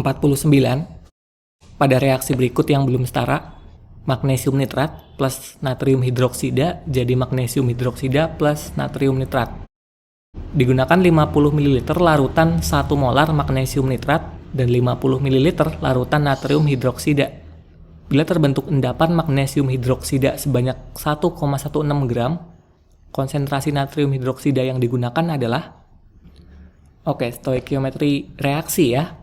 49. Pada reaksi berikut yang belum setara, magnesium nitrat plus natrium hidroksida jadi magnesium hidroksida plus natrium nitrat. Digunakan 50 ml larutan 1 molar magnesium nitrat dan 50 ml larutan natrium hidroksida. Bila terbentuk endapan magnesium hidroksida sebanyak 1,16 gram, konsentrasi natrium hidroksida yang digunakan adalah stoikiometri reaksi ya.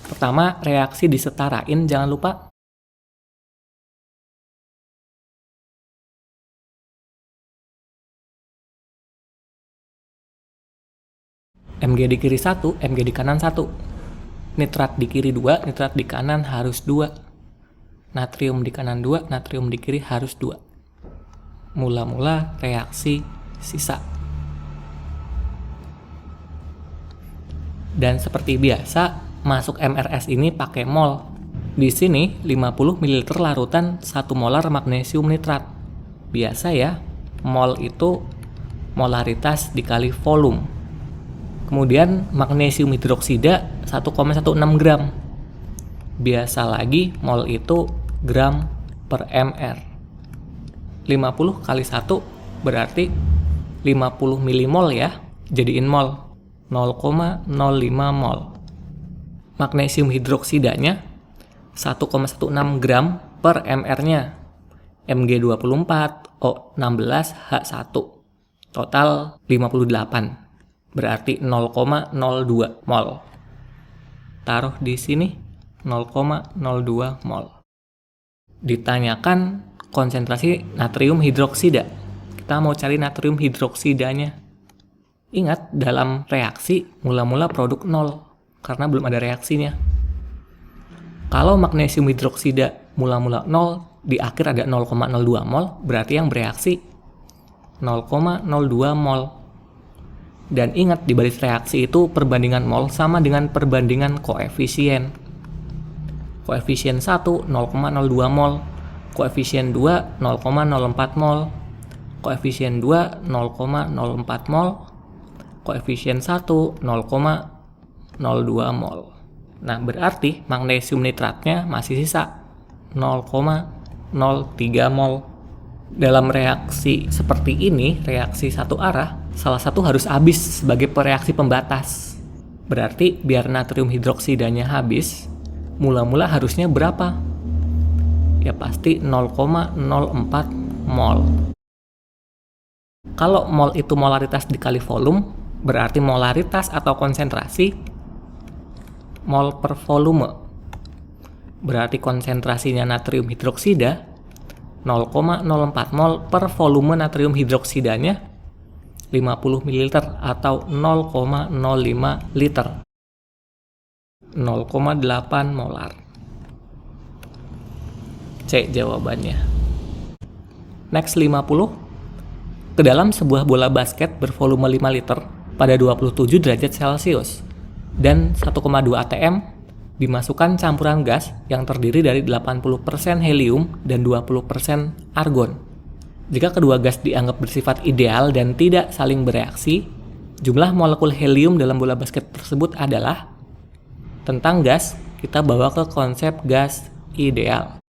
Pertama, reaksi disetarain, jangan lupa. Mg di kiri 1, Mg di kanan 1. Nitrat di kiri 2, nitrat di kanan harus 2. Natrium di kanan 2, natrium di kiri harus 2. Mula-mula reaksi sisa. Dan seperti biasa, masuk MRS ini pakai mol. Di sini 50 ml larutan 1 molar magnesium nitrat. Biasa ya, mol itu molaritas dikali volume. Kemudian magnesium hidroksida 1,16 gram. Biasa lagi, mol itu gram per mr. 50 kali 1 berarti 50 milimol ya, jadiin mol. 0,05 mol. Magnesium hidroksidanya 1,16 gram per mr-nya. Mg24O16H1. Total 58. Berarti 0,02 mol. Taruh di sini 0,02 mol. Ditanyakan konsentrasi natrium hidroksida. Kita mau cari natrium hidroksidanya. Ingat, dalam reaksi mula-mula produk 0 karena belum ada reaksinya. Kalau magnesium hidroksida mula-mula 0, di akhir ada 0,02 mol, berarti yang bereaksi 0,02 mol. Dan ingat, di baris reaksi itu perbandingan mol sama dengan perbandingan koefisien. Koefisien 1 0,02 mol, koefisien 2 0,04 mol, koefisien 2 0,04 mol, koefisien 1 0,02 mol. Nah, berarti magnesium nitratnya masih sisa 0,03 mol. Dalam reaksi seperti ini, reaksi satu arah, salah satu harus habis sebagai reaksi pembatas. Berarti biar natrium hidroksidanya habis, mula-mula harusnya berapa? Ya pasti 0,04 mol. Kalau mol itu molaritas dikali volume, berarti molaritas atau konsentrasi mol per volume. Berarti konsentrasinya natrium hidroksida 0,04 mol per volume natrium hidroksidanya 50 ml atau 0,05 liter. 0,8 molar. C jawabannya. Next 50. Ke dalam sebuah bola basket bervolume 5 liter pada 27 derajat Celcius dan 1,2 atm dimasukkan campuran gas yang terdiri dari 80% helium dan 20% argon. Jika kedua gas dianggap bersifat ideal dan tidak saling bereaksi, jumlah molekul helium dalam bola basket tersebut adalah. Tentang gas, kita bawa ke konsep gas ideal.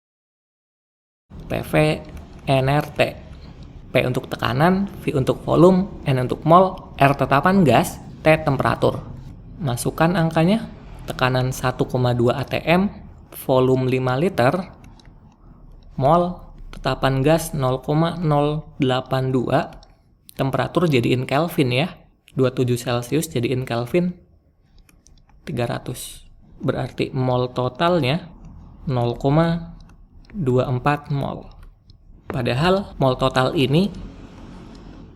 PV, nRT. P untuk tekanan, V untuk volume, N untuk mol, R tetapan gas, T temperatur. Masukkan angkanya. Tekanan 1,2 atm, volume 5 liter, mol, tetapan gas 0,082, temperatur jadiin Kelvin ya, 27 Celcius jadiin Kelvin 300. Berarti mol totalnya 0,24 mol. Padahal mol total ini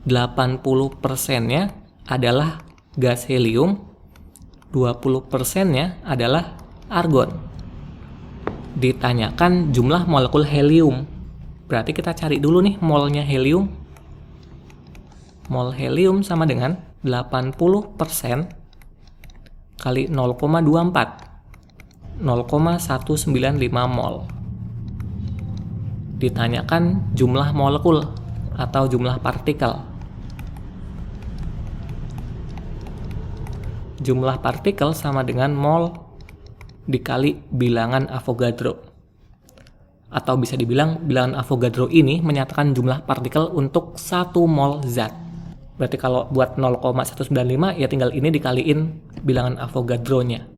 80%-nya adalah gas helium, 20%-nya adalah argon. Ditanyakan jumlah molekul helium. Berarti kita cari dulu nih molnya helium. Mol helium sama dengan 80% kali 0,24. 0,195 mol. Ditanyakan jumlah molekul atau jumlah partikel. Jumlah partikel sama dengan mol dikali bilangan Avogadro. Atau bisa dibilang bilangan Avogadro ini menyatakan jumlah partikel untuk 1 mol zat. Berarti kalau buat 0,195 ya tinggal ini dikaliin bilangan Avogadro-nya.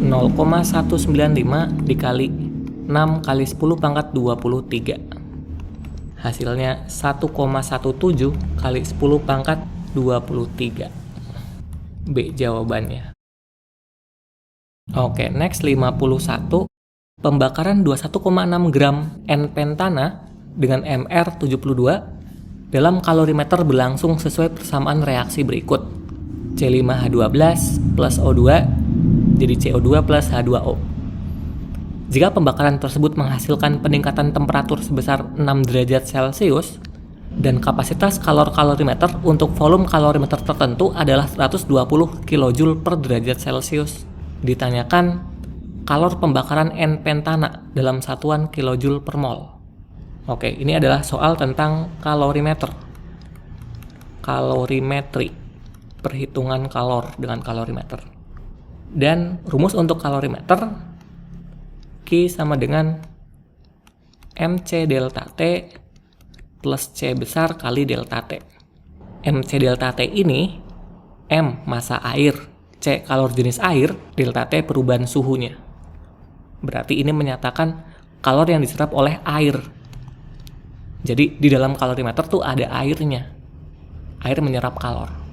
Nol koma 195 dikali 6 kali 10 pangkat 23. Hasilnya 1,17 kali 10 pangkat 23. B jawabannya. Oke, next 51. Pembakaran 21,6 gram N-pentana dengan Mr72 dalam kalorimeter berlangsung sesuai persamaan reaksi berikut. C5H12 plus O2 jadi CO2 plus H2O. Jika pembakaran tersebut menghasilkan peningkatan temperatur sebesar 6 derajat Celcius dan kapasitas kalorimeter untuk volume kalorimeter tertentu adalah 120 kJ per derajat Celcius. Ditanyakan kalor pembakaran N-pentana dalam satuan kilojoule per mol. Oke, ini adalah soal tentang kalorimeter. Kalorimetri, perhitungan kalor dengan kalorimeter. Dan rumus untuk kalorimeter, Q sama dengan MC delta T plus C besar kali delta T. MC delta T ini, M massa air, C kalor jenis air, delta T perubahan suhunya. Berarti ini menyatakan kalor yang diserap oleh air. Jadi di dalam kalorimeter tuh ada airnya. Air menyerap kalor.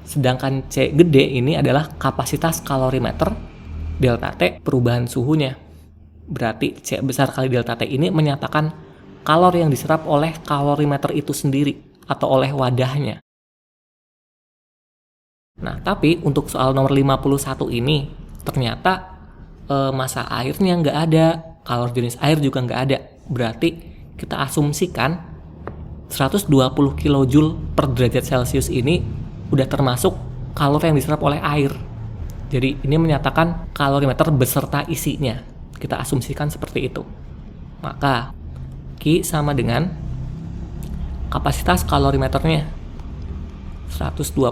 Sedangkan C gede ini adalah kapasitas kalorimeter, delta T perubahan suhunya. Berarti C besar kali delta T ini menyatakan kalor yang diserap oleh kalorimeter itu sendiri atau oleh wadahnya. Nah, tapi untuk soal nomor 51 ini ternyata massa airnya nggak ada, kalor jenis air juga nggak ada. Berarti kita asumsikan 120 kJ per derajat Celcius ini udah termasuk kalor yang diserap oleh air. Jadi ini menyatakan kalorimeter beserta isinya. Kita asumsikan seperti itu. Maka Q sama dengan kapasitas kalorimeternya 120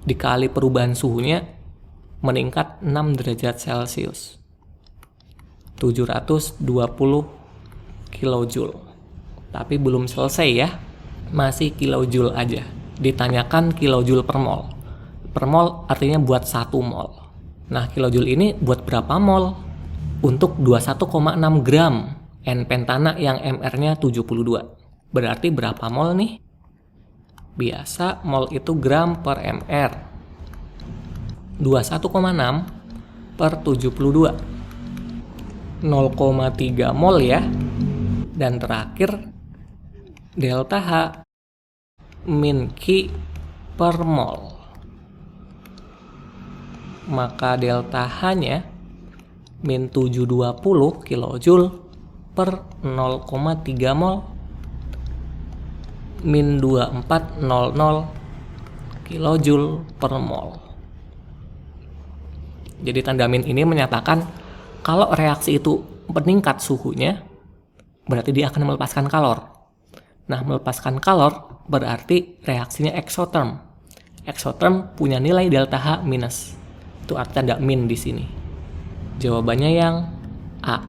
dikali perubahan suhunya meningkat 6 derajat Celcius. 720 kJ. Tapi belum selesai ya. Masih kilojoule aja. Ditanyakan kilojoule per mol. Per mol artinya buat 1 mol. Nah, kilojoule ini buat berapa mol? Untuk 21,6 gram N-pentana yang MR-nya 72. Berarti berapa mol nih? Biasa mol itu gram per MR. 21,6 per 72. 0,3 mol ya. Dan terakhir delta H min Q per mol. Maka delta H-nya min 720 kJ per 0,3 mol min 2400 kJ per mol. Jadi tanda min ini menyatakan kalau reaksi itu meningkat suhunya, berarti dia akan melepaskan kalor. Nah, melepaskan kalor berarti reaksinya exotherm. Exotherm punya nilai delta H minus. Itu arti tanda min di sini. Jawabannya yang A.